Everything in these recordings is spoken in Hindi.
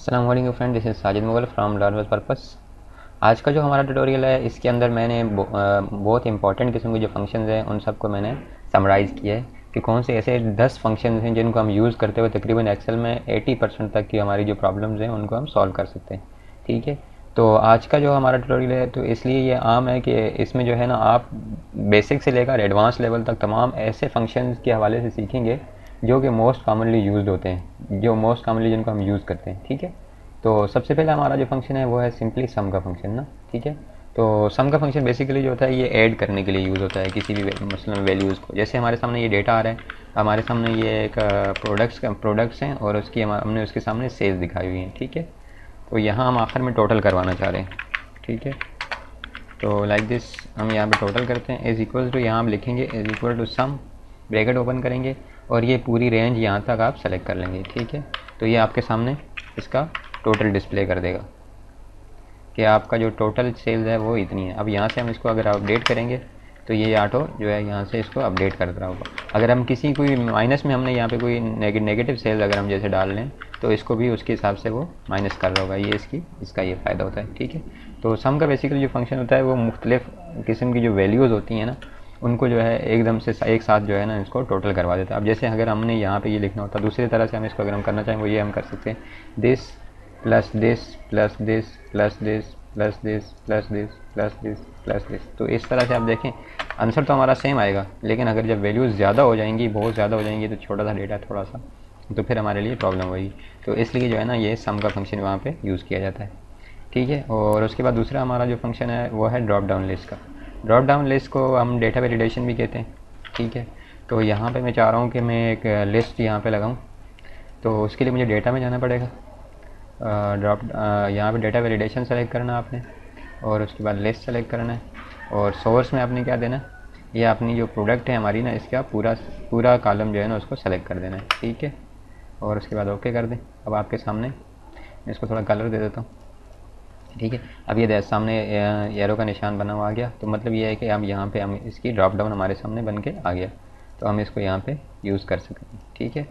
अस्सलाम वालेकुम friend, this is Sajid Mughal from learn with purpose. आज का जो हमारा ट्यूटोरियल है इसके अंदर मैंने बहुत इंपॉर्टेंट किस्म के जो फंक्शंस हैं उन सबको मैंने समराइज़ किया है कि कौन से ऐसे 10 फंक्शंस हैं जिनको हम यूज़ करते हुए तकरीबन एक्सेल में 80% तक की हमारी जो प्रॉब्लम्स हैं उनको हम सॉल्व कर सकते हैं। ठीक है, तो आज का जो हमारा ट्यूटोरियल है तो इसलिए ये आम है कि इसमें जो है ना आप बेसिक से लेकर एडवांस लेवल तक तमाम ऐसे फंक्शंस के हवाले से सीखेंगे जो कि मोस्ट कॉमनली यूज्ड होते हैं, जो मोस्ट कॉमनली जिनको हम यूज़ करते हैं। ठीक है, तो सबसे पहले हमारा जो फंक्शन है वो है सिंपली सम का फंक्शन ना। ठीक है, तो सम का फंक्शन बेसिकली जो होता है ये ऐड करने के लिए यूज़ होता है किसी भी मसलन वैल्यूज़ को। जैसे हमारे सामने ये डेटा आ रहा है, हमारे सामने ये एक प्रोडक्ट्स हैं और उसकी हमने उसके सामने सेल्स दिखाई हुई हैं। ठीक है, तो यहाँ हम आखिर में टोटल करवाना चाह रहे हैं। ठीक है, तो लाइक दिस हम यहाँ पे टोटल करते हैं इज़ इक्वल टू, यहाँ हम लिखेंगे is equal to sum, bracket open करेंगे और ये पूरी रेंज यहाँ तक आप सेलेक्ट कर लेंगे। ठीक है, तो ये आपके सामने इसका टोटल डिस्प्ले कर देगा कि आपका जो टोटल सेल्स है वो इतनी है। अब यहाँ से हम इसको अगर अपडेट करेंगे तो ये ऑटो जो है यहाँ से इसको अपडेट कर रहा होगा। अगर हम किसी कोई माइनस में हमने यहाँ पे कोई नेगेटिव सेल्स अगर हम जैसे डाल लें तो इसको भी उसके हिसाब से वो माइनस कर रहा होगा। ये इसका ये फ़ायदा होता है। ठीक है, तो सम का बेसिकली जो फंक्शन होता है वो मुख्तलिफ किस्म की जो वैल्यूज़ होती हैं ना उनको जो है एकदम से एक साथ जो है ना इसको टोटल करवा देता है। अब जैसे अगर हमने यहाँ पे ये लिखना होता है दूसरी तरह से हम इसको अगर हम करना चाहें वो ये हम कर सकते हैं, this plus this plus this plus this plus this plus this plus this plus this. तो इस तरह से आप देखें आंसर तो हमारा सेम आएगा, लेकिन अगर जब वैल्यूज़ ज़्यादा हो जाएंगी, बहुत ज़्यादा हो जाएंगी, तो छोटा सा डेटा थोड़ा सा तो फिर हमारे लिए प्रॉब्लम होगी। तो इसलिए जो है ना ये सम का फंक्शन वहाँ पे यूज़ किया जाता है। ठीक है, और उसके बाद दूसरा हमारा जो फंक्शन है वो है ड्रॉप डाउन लिस्ट का। ड्रॉप डाउन लिस्ट को हम डेटा वैलिडेशन भी कहते हैं। ठीक है, तो यहाँ पे मैं चाह रहा हूँ कि मैं एक लिस्ट यहाँ पे लगाऊँ, तो उसके लिए मुझे डेटा में जाना पड़ेगा। यहाँ पे डेटा वैलिडेशन सेलेक्ट करना आपने और उसके बाद लिस्ट सेलेक्ट करना है और सोर्स में आपने क्या देना है, ये अपनी जो प्रोडक्ट है हमारी ना इसका पूरा कॉलम जो है ना उसको सेलेक्ट कर देना है। ठीक है, और उसके बाद ओके कर दें। अब आपके सामने मैं इसको थोड़ा कलर दे देता हूँ। ठीक है, अब ये सामने एरो का निशान बना हुआ आ गया, तो मतलब ये है कि हम यहाँ पे हम इसकी ड्रॉप डाउन हमारे सामने बन के आ गया, तो हम इसको यहाँ पे यूज़ कर सकते हैं। ठीक है,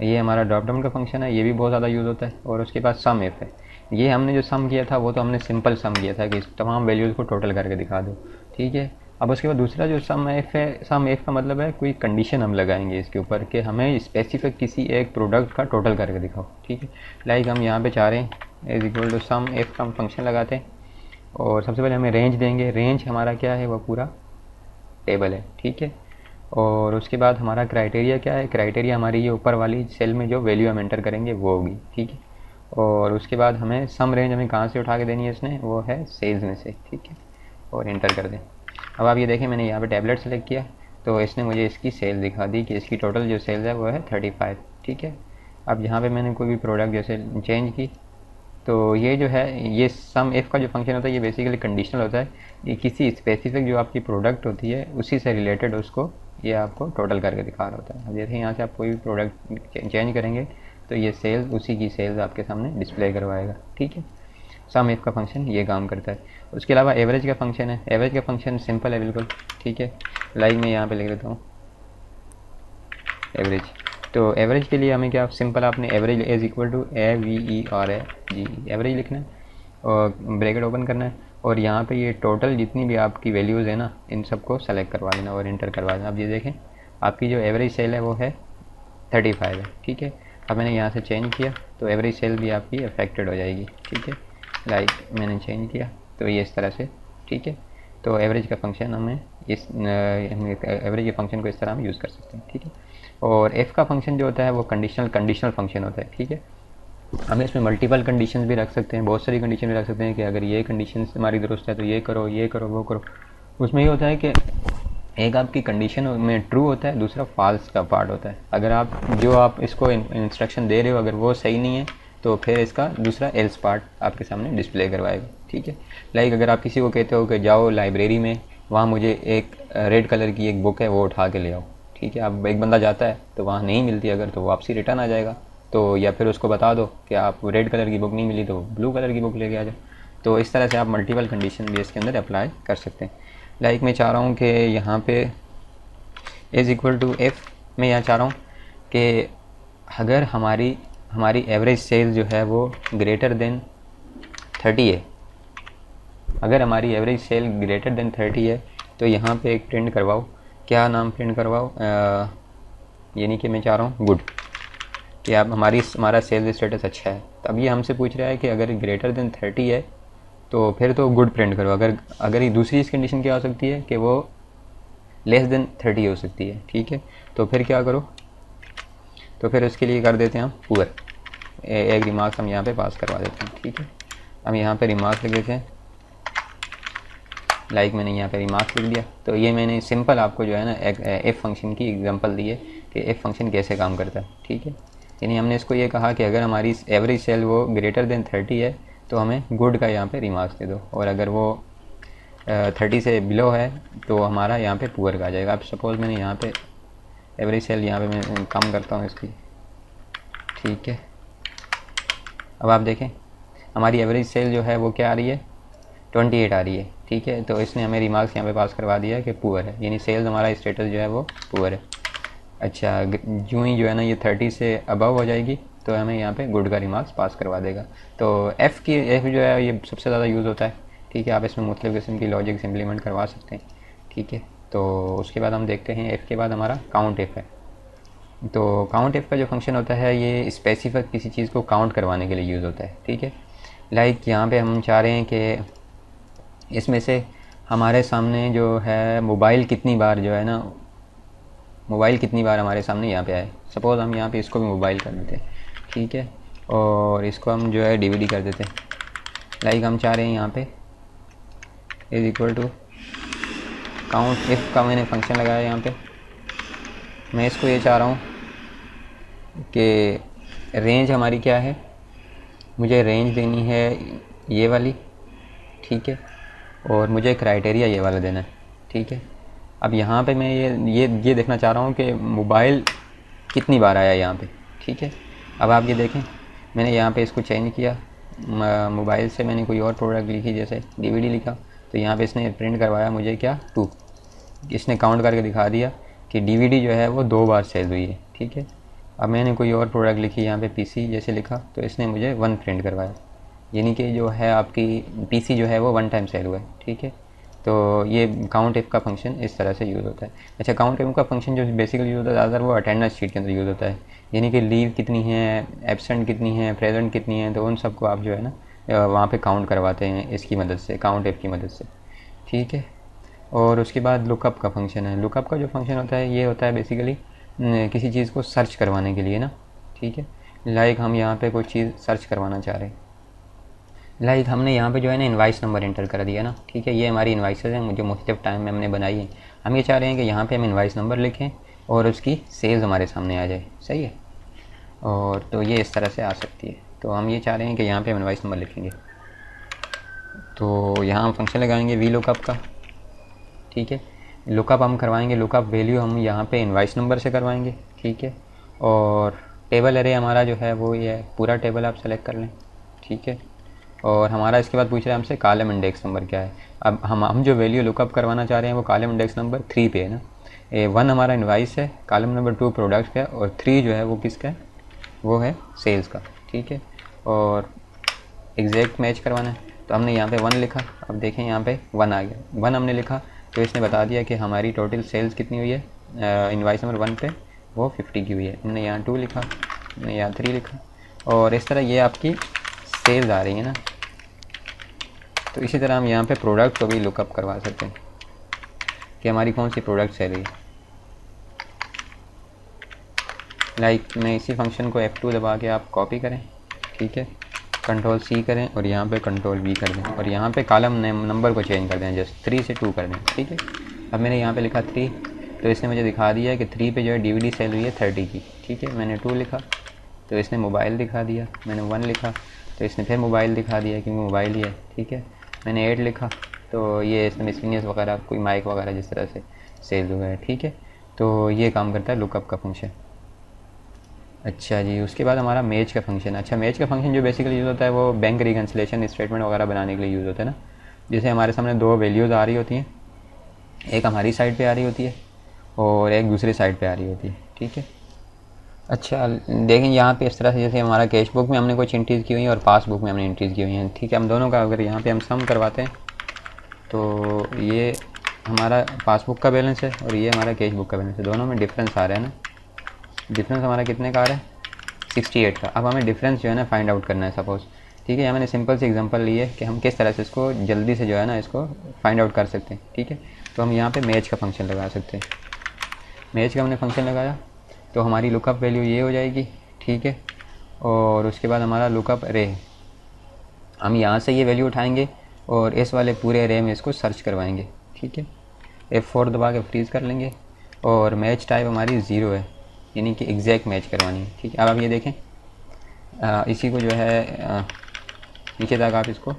ये हमारा ड्रॉप डाउन का फंक्शन है, ये भी बहुत ज़्यादा यूज़ होता है। और उसके बाद सम इफ़ है, ये हमने जो सम किया था वो तो हमने सिंपल सम किया था कि इस तमाम वैल्यूज़ को टोटल करके दिखा दो। ठीक है, अब उसके बाद दूसरा जो सम इफ़ है, सम इफ़ का मतलब है कोई कंडीशन हम लगाएंगे इसके ऊपर कि हमें स्पेसिफिक किसी एक प्रोडक्ट का टोटल करके दिखाओ। ठीक है, लाइक हम यहाँ पे चाह रहे हैं is equal to sum if का हम फंक्शन लगाते हैं और सबसे पहले हमें रेंज देंगे। रेंज हमारा क्या है, वो पूरा टेबल है। ठीक है, और उसके बाद हमारा क्राइटेरिया क्या है, क्राइटेरिया हमारी ये ऊपर वाली सेल में जो वैल्यू हम एंटर करेंगे वो होगी। ठीक है, और उसके बाद हमें सम रेंज हमें कहाँ से उठा के देनी है, इसने वो है सेल्स में से। ठीक है, और इंटर कर दें। अब आप ये देखें मैंने यहाँ पे टैबलेट सेलेक्ट किया तो इसने मुझे इसकी सेल दिखा दी कि इसकी टोटल जो सेल्स है वो है 35। ठीक है, अब यहाँ पे मैंने कोई भी प्रोडक्ट जैसे चेंज की तो ये जो है ये सम इफ़ का जो फंक्शन होता है ये बेसिकली कंडीशनल होता है। ये किसी स्पेसिफिक जो आपकी प्रोडक्ट होती है उसी से रिलेटेड उसको ये आपको टोटल करके दिखा रहा होता है। अब जैसे यहाँ से आप कोई भी प्रोडक्ट चेंज करेंगे तो ये सेल्स उसी की सेल्स आपके सामने डिस्प्ले करवाएगा। ठीक है, सम इफ़ का फंक्शन ये काम करता है। उसके अलावा एवरेज का फंक्शन है। एवरेज का फंक्शन सिंपल है बिल्कुल। ठीक है, लाइक मैं यहाँ पे लिख देता हूँ एवरेज। तो एवरेज के लिए हमें क्या सिंपल आपने average is equal to AVERAGE average लिखना है और ब्रैकेट ओपन करना है और यहाँ पे ये टोटल जितनी भी आपकी वैल्यूज़ है ना इन सबको सेलेक्ट करवा देना और इंटर करवा देना। अब ये देखें आपकी जो एवरेज सेल है वो है 35 है। ठीक है, अब मैंने यहाँ से चेंज किया तो एवरेज सेल भी आपकी अफेक्टेड हो जाएगी। ठीक है, लाइक मैंने चेंज किया तो ये इस तरह से। ठीक है, तो एवरेज का फंक्शन हमें एवरेज के फंक्शन को इस तरह हम यूज़ कर सकते हैं। ठीक है, और एफ़ का फंक्शन जो होता है वो कंडीशनल फंक्शन होता है। ठीक है, हमें इसमें मल्टीपल कंडीशंस भी रख सकते हैं, बहुत सारी कंडीशन भी रख सकते हैं कि अगर ये कंडीशन हमारी दुरुस्त है तो ये करो वो करो। उसमें ये होता है कि एक आपकी कंडीशन में ट्रू होता है, दूसरा फॉल्स का पार्ट होता है। अगर आप इसको इंस्ट्रक्शन दे रहे हो अगर वो सही नहीं है तो फिर इसका दूसरा एल्स पार्ट आपके सामने डिस्प्ले करवाएगा। ठीक है, लाइक अगर आप किसी को कहते हो कि जाओ लाइब्रेरी में, वहाँ मुझे एक रेड कलर की एक बुक है वो उठा के ले आओ। ठीक है, अब एक बंदा जाता है तो वहाँ नहीं मिलती अगर, तो वापसी रिटर्न आ जाएगा। तो या फिर उसको बता दो कि आप रेड कलर की बुक नहीं मिली तो ब्लू कलर की बुक लेके आ जाओ। तो इस तरह से आप मल्टीपल कंडीशन भी इसके अंदर अप्लाई कर सकते हैं। लाइक मैं चाह रहा हूँ कि यहाँ पे इज़ इक्वल टू एफ़, मैं यहाँ चाह रहा हूँ कि अगर हमारी हमारी एवरेज सेल जो है वो ग्रेटर देन 30 है, अगर हमारी एवरेज सेल ग्रेटर देन 30 है तो यहाँ पे एक प्रिंट करवाओ। क्या नाम प्रिंट करवाओ? यानी कि मैं चाह रहा हूँ गुड, कि आप हमारा सेल्स स्टेटस अच्छा है। तो अब ये हमसे पूछ रहा है कि अगर ग्रेटर देन 30 है तो फिर तो गुड प्रिंट करो। अगर ये दूसरी कंडीशन क्या हो सकती है कि वो लेस देन 30 हो सकती है, ठीक है। तो फिर क्या करो, तो फिर उसके लिए कर देते हैं हम पुअर। एक रिमार्क्स हम यहाँ पे पास करवा देते हैं, ठीक है। हम यहाँ पे रिमार्क्स लिख देते हैं, लाइक मैंने यहाँ पे रिमार्क्स लिख दिया। तो ये मैंने सिंपल आपको जो है ना एफ फंक्शन की एग्जांपल दी है कि एफ फंक्शन कैसे काम करता है, ठीक है। यानी हमने इसको ये कहा कि अगर हमारी एवरेज सेल वो ग्रेटर देन 30 है तो हमें गुड का यहाँ पे रिमार्क्स दे दो, और अगर वो 30 से बिलो है तो हमारा यहाँ पे पुअर का आ जाएगा। अब सपोज़ मैंने यहाँ पे एवरेज सेल यहाँ पे मैं कम करता हूँ इसकी, ठीक है। अब आप देखें हमारी एवरेज सेल जो है वो क्या आ रही है, 28 आ रही है, ठीक है। तो इसने हमें रिमार्क्स यहाँ पे पास करवा दिया है कि पुअर है, यानी सेल्स हमारा स्टेटस जो है वो पुअर है। अच्छा, यूँ ही जो है ना ये 30 से अबव हो जाएगी तो हमें यहाँ पे गुड का रिमार्क्स पास करवा देगा। तो एफ़ जो है ये सबसे ज़्यादा यूज़ होता है, ठीक है। आप इसमें मुख्तलिफ़ किस्म की लॉजिक्स इम्प्लीमेंट करवा सकते हैं, ठीक है। तो उसके बाद हम देखते हैं एफ़ के बाद हमारा काउंट एफ़ है। तो काउंट एफ़ का जो फंक्शन होता है ये स्पेसिफिक किसी चीज़ को काउंट करवाने के लिए यूज़ होता है, ठीक है। लाइक यहाँ पे हम चाह रहे हैं कि इसमें से हमारे सामने जो है मोबाइल कितनी बार जो है ना, मोबाइल कितनी बार हमारे सामने यहाँ पे आए। सपोज़ हम यहाँ पे इसको भी मोबाइल कर देते हैं, ठीक है, और इसको हम जो है डीवीडी कर देते हैं। लाइक हम चाह रहे हैं यहाँ पे is equal to count if का मैंने फंक्शन लगाया यहाँ पे। मैं इसको ये चाह रहा हूँ कि रेंज हमारी क्या है, मुझे रेंज देनी है ये वाली, ठीक है, और मुझे क्राइटेरिया ये वाला देना है, ठीक है। अब यहाँ पे मैं ये देखना चाह रहा हूँ कि मोबाइल कितनी बार आया यहाँ पे, ठीक है। अब आप ये देखें मैंने यहाँ पे इसको चेंज किया, मोबाइल से मैंने कोई और प्रोडक्ट लिखी, जैसे डीवीडी लिखा, तो यहाँ पे इसने प्रिंट करवाया मुझे क्या 2। इसने काउंट करके दिखा दिया कि डीवीडी जो है वो 2 बार सेल हुई है, ठीक है। अब मैंने कोई और प्रोडक्ट लिखी यहाँ पे पीसी जैसे लिखा, तो इसने मुझे 1 प्रिंट करवाया, यानी कि जो है आपकी पीसी जो है वो 1 टाइम सेल हुआ है, ठीक है। तो ये काउंट इफ़ का फंक्शन इस तरह से यूज़ होता है। अच्छा, काउंट इफ़ का फंक्शन जो बेसिकली यूज़ होता है ज़्यादातर वो अटेंडेंस शीट के अंदर यूज़ होता है, यानी कि लीव कितनी है, एब्सेंट कितनी है, प्रेजेंट कितनी है, तो उन सबको आप जो है ना वहाँ पे काउंट करवाते हैं इसकी मदद से, काउंट इफ़ की मदद से, ठीक है। और उसके बाद लुकअप का फंक्शन है। लुकअप का जो फंक्शन होता है ये होता है बेसिकली किसी चीज़ को सर्च करवाने के लिए ना, ठीक है। लाइक हम यहाँ पे कोई चीज़ सर्च करवाना चाह रहे हैं, लाइक हमने यहाँ पे जो है ना इनवाइस नंबर एंटर कर दिया ना, ठीक है। ये हमारी इनवाइसेस हैं, मुझे मुख्तलिफ टाइम में हमने बनाई है। हम ये चाह रहे हैं कि यहाँ पे हम इनवाइस नंबर लिखें और उसकी सेल्स हमारे सामने आ जाए, सही है। और तो ये इस तरह से आ सकती है। तो हम ये चाह रहे हैं कि यहाँ पे हम इनवाइस नंबर लिखेंगे, तो यहाँ हम फंक्शन लगाएंगे वी लुकअप का, ठीक है। लुकअप हम करवाएंगे, लुकअप वैल्यू हम यहाँ पे इनवाइस नंबर से करवाएंगे, ठीक है। और टेबल एरे हमारा जो है वो ये है, पूरा टेबल आप सेलेक्ट कर लें, ठीक है। और हमारा इसके बाद पूछ रहा है हमसे कॉलम इंडेक्स नंबर क्या है। अब हम जो वैल्यू लुकअप करवाना चाह रहे हैं वो कॉलम इंडेक्स नंबर 3 पे है ना। 1 हमारा इनवाइस है, कॉलम नंबर 2 प्रोडक्ट का, और 3 जो है वो किसका है, वो है सेल्स का, ठीक है। और एग्जैक्ट मैच करवाना है, तो हमने यहाँ पे 1 लिखा। अब देखें यहाँ पे 1 आ गया, 1 हमने लिखा तो इसने बता दिया कि हमारी टोटल सेल्स कितनी हुई है इनवाइस नंबर 1 पे, वो 50 की हुई है। हमने यहाँ 2 लिखा, हमने यहाँ 3 लिखा, और इस तरह ये आपकी सेल्स आ रही है ना। तो इसी तरह हम यहाँ पे प्रोडक्ट को भी लुकअप करवा सकते हैं कि हमारी कौन सी प्रोडक्ट सेल हुई। लाइक मैं इसी फंक्शन को F2 दबा के आप कॉपी करें, ठीक है, कंट्रोल C करें और यहाँ पे कंट्रोल V कर दें, और यहाँ पे कॉलम नंबर को चेंज कर दें, जस्ट 3 से 2 कर दें, ठीक है। अब मैंने यहाँ पे लिखा 3, तो इसने मुझे दिखा दिया कि 3 पे जो है डीवीडी सेल हुई है 30 की, ठीक है। मैंने 2 लिखा तो इसने मोबाइल दिखा दिया, मैंने 1 लिखा तो इसने फिर मोबाइल दिखा दिया क्योंकि मोबाइल ही है, ठीक है। मैंने 8 लिखा तो ये इसमें मिसलिनियस वगैरह कोई माइक वगैरह जिस तरह से सेल हुआ है, ठीक है। तो ये काम करता है लुकअप का फंक्शन। अच्छा जी, उसके बाद हमारा मैच का फंक्शन। अच्छा, मैच का फंक्शन जो बेसिकली यूज़ होता है वो बैंक रिकन्सिलेशन स्टेटमेंट वगैरह बनाने के लिए यूज़ होता है ना। जैसे हमारे सामने 2 वैल्यूज़ आ रही होती हैं, एक हमारी साइड पे आ रही होती है और एक दूसरी साइड पे आ रही होती है, ठीक है। अच्छा देखें यहाँ पे इस तरह से जैसे हमारा कैश बुक में हमने कुछ एंट्रीज़ की हुई हैं और पासबुक में हमने एंट्रीज़ की हुई हैं, ठीक है। हम दोनों का अगर यहाँ पे हम सम करवाते हैं तो ये हमारा पासबुक का बैलेंस है और ये हमारा कैश बुक का बैलेंस है, दोनों में डिफरेंस आ रहा है ना। डिफरेंस हमारा कितने का आ रहा है? 68 का। अब हमें डिफरेंस जो है ना फाइंड आउट करना है सपोज़, ठीक है। यहाँ मैंने सिंपल सी एग्जांपल ली है कि हम किस तरह से इसको जल्दी से जो है ना इसको फाइंड आउट कर सकते हैं, ठीक है। तो हम यहाँ पे मैच का फंक्शन लगा सकते हैं। मैच का हमने फंक्शन लगाया तो हमारी लुकअप वैल्यू ये हो जाएगी, ठीक है। और उसके बाद हमारा लुकअप रे, हम यहाँ से ये वैल्यू उठाएंगे और इस वाले पूरे रे में इसको सर्च करवाएंगे, ठीक है। F4 दबा के फ्रीज़ कर लेंगे और मैच टाइप हमारी 0 है, यानी कि एग्जैक्ट मैच करवानी है, ठीक है। अब आप ये देखें, इसी को जो है नीचे तक आप इसको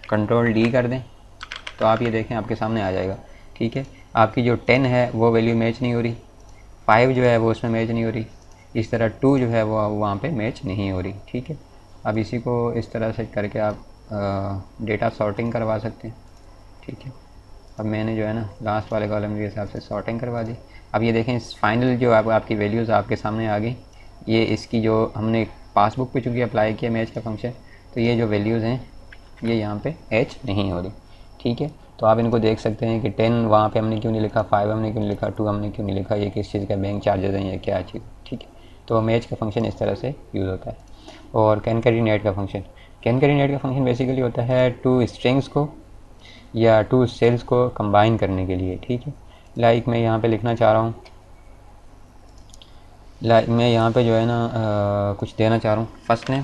कंट्रोल D कर दें तो आप ये देखें आपके सामने आ जाएगा, ठीक है। आपकी जो 10 है वो वैल्यू मैच नहीं हो रही, 5 जो है वो उसमें मैच नहीं हो रही, इस तरह 2 जो है वो वहाँ पे मैच नहीं हो रही, ठीक है। अब इसी को इस तरह से करके आप डेटा सॉर्टिंग करवा सकते हैं, ठीक है। अब मैंने जो है ना लास्ट वाले कॉलम के हिसाब से सॉर्टिंग करवा दी। अब ये देखें इस फाइनल जो आपकी वैल्यूज़ आपके सामने आ गई, ये इसकी जो हमने पासबुक पे चूँकि अप्लाई किया मैच का फंक्शन, तो ये जो वैल्यूज़ हैं ये यहाँ पे एच नहीं हो रही, ठीक है। तो आप इनको देख सकते हैं कि 10 वहाँ पे हमने क्यों नहीं लिखा, 5 हमने क्यों नहीं लिखा, 2 हमने क्यों नहीं लिखा, ये किस चीज़ का बैंक चार्जेस हैं या क्या चीज़, ठीक है। तो मैच का फंक्शन इस तरह से यूज़ होता है। और कैनकैटिनेट का फंक्शन, कैनकैटिनेट का फंक्शन बेसिकली होता है 2 स्ट्रिंग्स को या 2 सेल्स को कंबाइन करने के लिए, ठीक है। लाइक मैं यहाँ पे लिखना चाह रहा हूँ, लाइक मैं यहाँ पे जो है ना कुछ देना चाह रहा हूँ, फर्स्ट नेम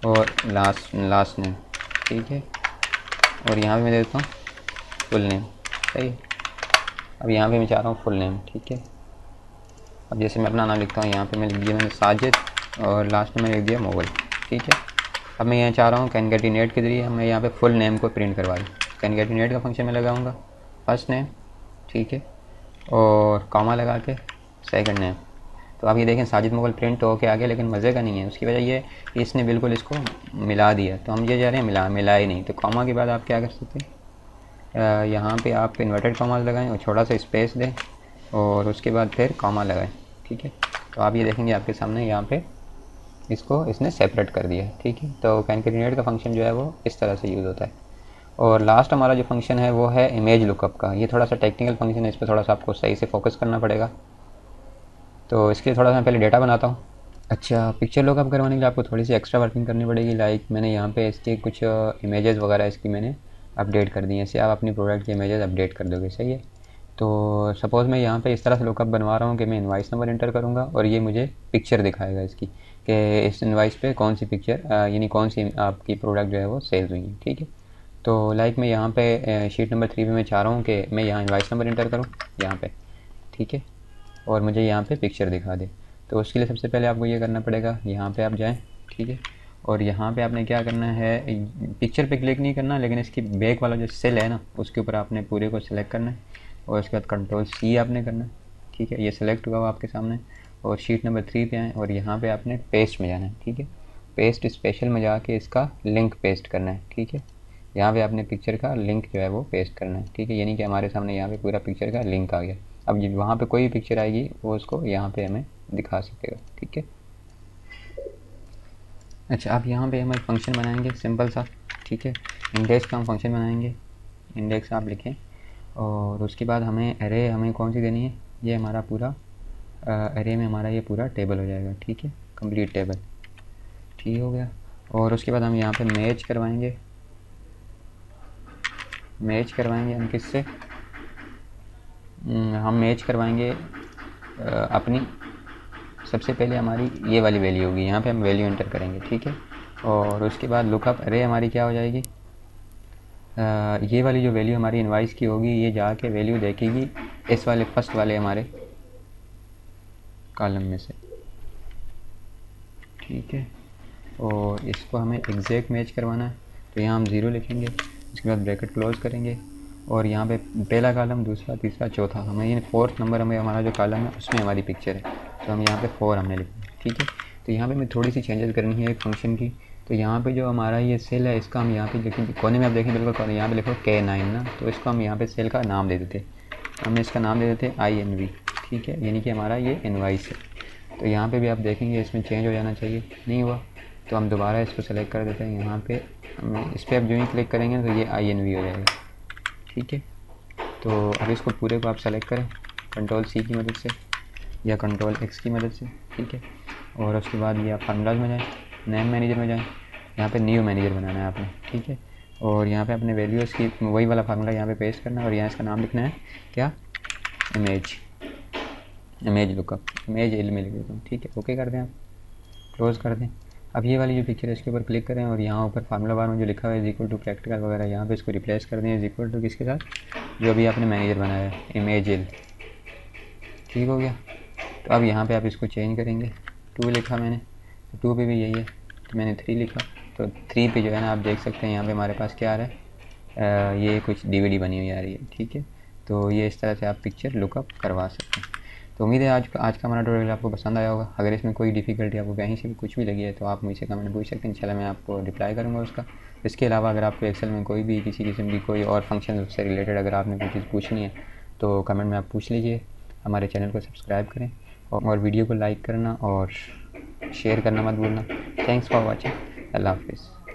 और लास्ट नेम, ठीक है। और यहाँ पे मैं देता हूँ फुल नेम, सही है। अब यहाँ पे मैं चाह रहा हूँ फुल नेम, ठीक है। अब जैसे मैं अपना नाम लिखता हूँ, यहाँ पे मैं लिख दिया मैंने साजिद और लास्ट में मैंने लिख दिया मोगल, ठीक है। अब मैं यहाँ चाह रहा हूँ कैनकैटिनेट के जरिए मैं यहाँ पे फुल नेम को प्रिंट करवा दूँ। कैनकैटिनेट का फंक्शन मैं लगाऊंगा फर्स्ट नेम, ठीक है, और कॉमा लगा के सेकंड नेम। तो आप ये देखें साजिद मुगल प्रिंट तो होके आ गया, लेकिन मज़े का नहीं है। उसकी वजह ये इसने बिल्कुल इसको मिला दिया, तो हम ये जा रहे हैं मिला ही नहीं। तो कॉमा के बाद आप क्या कर सकते हैं, यहाँ पे आप इन्वर्टेड कॉमा लगाएं और छोटा सा स्पेस दें और उसके बाद फिर कॉमा लगाएं, ठीक है। तो आप ये देखेंगे आपके सामने यहाँ पे इसको इसने सेपरेट कर दिया, ठीक है। तो कैनकैटिनेट का फंक्शन जो है वो इस तरह से यूज़ होता है। और लास्ट हमारा जो फंक्शन है वो है इमेज लुकअप का। ये थोड़ा सा टेक्निकल फंक्शन है, इस पर थोड़ा सा आपको सही से फोकस करना पड़ेगा। तो इसके लिए थोड़ा सा पहले डेटा बनाता हूँ। अच्छा, पिक्चर लुकअप करवाने के लिए आपको थोड़ी सी एक्स्ट्रा वर्किंग करनी पड़ेगी। लाइक मैंने यहाँ पे इसके कुछ इमेजेस वगैरह इसकी मैंने अपडेट कर दी हैं। इससे आप अपनी प्रोडक्ट की इमेजेस अपडेट कर दोगे, सही है। तो सपोज़ मैं यहाँ पे इस तरह से लुकअप बनवा रहा हूँ कि मैं इनवाइस नंबर एंटर करूँगा और ये मुझे पिक्चर दिखाएगा इसकी कि इस इनवाइस पे कौन सी पिक्चर यानी कौन सी आपकी प्रोडक्ट जो है वो सेल हुई है, ठीक है। तो लाइक मैं यहाँ पे शीट नंबर 3 पे मैं चाह रहा हूँ कि मैं यहाँ इनवाइस नंबर एंटर करूँ यहाँ पे, ठीक है, और मुझे यहाँ पे पिक्चर दिखा दे। तो उसके लिए सबसे पहले आपको ये करना पड़ेगा, यहाँ पे आप जाएँ, ठीक है, और यहाँ पे आपने क्या करना है, पिक्चर पे क्लिक नहीं करना, लेकिन इसकी बैक वाला जो सेल है ना उसके ऊपर आपने पूरे को सिलेक्ट करना है और उसके बाद कंट्रोल C आपने करना है, ठीक है। ये सिलेक्ट हुआ आपके सामने और शीट नंबर 3 पे आएँ और यहाँ पे आपने पेस्ट में जाना है, ठीक है। पेस्ट स्पेशल में जाके इसका लिंक पेस्ट करना है, ठीक है। यहाँ पे आपने पिक्चर का लिंक जो है वो पेस्ट करना है, ठीक है। यानी कि हमारे सामने यहाँ पे पूरा पिक्चर का लिंक आ गया। अब वहाँ पे कोई भी पिक्चर आएगी वो उसको यहाँ पे हमें दिखा सकेगा, ठीक है। अच्छा, अब यहाँ पे हम एक फंक्शन बनाएंगे सिंपल सा, ठीक है। इंडेक्स का हम फंक्शन बनाएंगे, इंडेक्स आप लिखें और उसके बाद हमें एरे हमें कौन सी देनी है, ये हमारा पूरा एरे में हमारा ये पूरा टेबल हो जाएगा, ठीक है, कंप्लीट टेबल, ठीक हो गया। और उसके बाद हम यहाँ पे मैच करवाएंगे हम किससे, हम मैच करवाएंगे अपनी सबसे पहले हमारी ये वाली वैल्यू होगी, यहाँ पे हम वैल्यू एंटर करेंगे, ठीक है। और उसके बाद लुकअप अरे हमारी क्या हो जाएगी, ये वाली जो वैल्यू हमारी इनवाइस की होगी ये जाके वैल्यू देखेगी इस वाले फर्स्ट वाले हमारे कॉलम में से, ठीक है। और इसको हमें एग्जैक्ट मैच करवाना है, तो यहाँ हम 0 लिखेंगे, उसके बाद ब्रैकेट क्लोज करेंगे और यहाँ पे पहला कॉलम, दूसरा, तीसरा, चौथा, हमें ये 4th नंबर हमें हमारा जो कॉलम है उसमें हमारी पिक्चर है, तो हम यहाँ पे 4 हमने लिखा, ठीक है। तो यहाँ पे मैं थोड़ी सी चेंजेस करनी है एक फंक्शन की। तो यहाँ पे जो हमारा ये सेल है इसका हम यहाँ पे देखें कोने में आप देखें बिल्कुल यहाँ पे लिखो K9 ना, तो इसको हम यहाँ पे सेल का नाम दे देते, हमें इसका नाम दे देते INV, ठीक है, यानी कि हमारा ये इनवाइस है। तो यहाँ पे भी आप देखेंगे इसमें चेंज हो जाना चाहिए, नहीं हुआ तो हम दोबारा इसको सेलेक्ट कर देते हैं। यहाँ पे इस पर आप जो ही क्लिक करेंगे तो ये INV हो जाएगा। ठीक है, तो अब इसको पूरे को आप सेलेक्ट करें Ctrl+C की मदद से या Ctrl+X की मदद से। ठीक है, और उसके बाद ये आप फार्मूलाज में जाएँ, नेम मैनेजर में जाएँ, यहाँ पे न्यू मैनेजर बनाना है आपने। ठीक है, और यहाँ पे अपने वैल्यूज़ की वही वाला फार्मूला यहाँ पे पेस्ट करना है और यहाँ इसका नाम लिखना है क्या, इमेज लुकअप, इमेज एल में लिख देता हूँ। ठीक है, ओके कर दें, आप क्लोज़ कर दें। अब ये वाली जो पिक्चर है इसके ऊपर क्लिक करें और यहाँ ऊपर फार्मूला बार में जो लिखा हुआ है इक्वल टू प्रैक्टिकल वगैरह, यहाँ पे इसको रिप्लेस कर दें इक्वल टू किसके साथ, जो अभी आपने मैनेजर बनाया है, इमेज एल। ठीक हो गया। तो अब यहाँ पे आप इसको चेंज करेंगे, 2 लिखा मैंने, तो 2 पे भी यही है, तो मैंने 3 लिखा, तो 3 पे जो है ना आप देख सकते हैं यहाँ पे हमारे पास क्या आ रहा है, ये कुछ DVD बनी हुई आ रही है। ठीक है, तो ये इस तरह से आप पिक्चर लुकअप करवा सकते हैं। तो उम्मीद है आज का हमारा ट्यूटोरियल आपको पसंद आया होगा। अगर इसमें कोई डिफ़िकल्टी आपको कहीं से भी कुछ भी लगी है तो आप मुझसे कमेंट पूछ सकते हैं, इंशाल्लाह मैं आपको रिप्लाई करूँगा उसका। इसके अलावा अगर आपको एक्सेल में कोई भी किसी किस्म की कोई और फंक्शन से रिलेटेड अगर आपने कोई चीज़ पूछनी है तो कमेंट में आप पूछ लीजिए। हमारे चैनल को सब्सक्राइब करें और वीडियो को लाइक करना और शेयर करना मत भूलना। Thanks for watching. अल्लाह हाफिज़।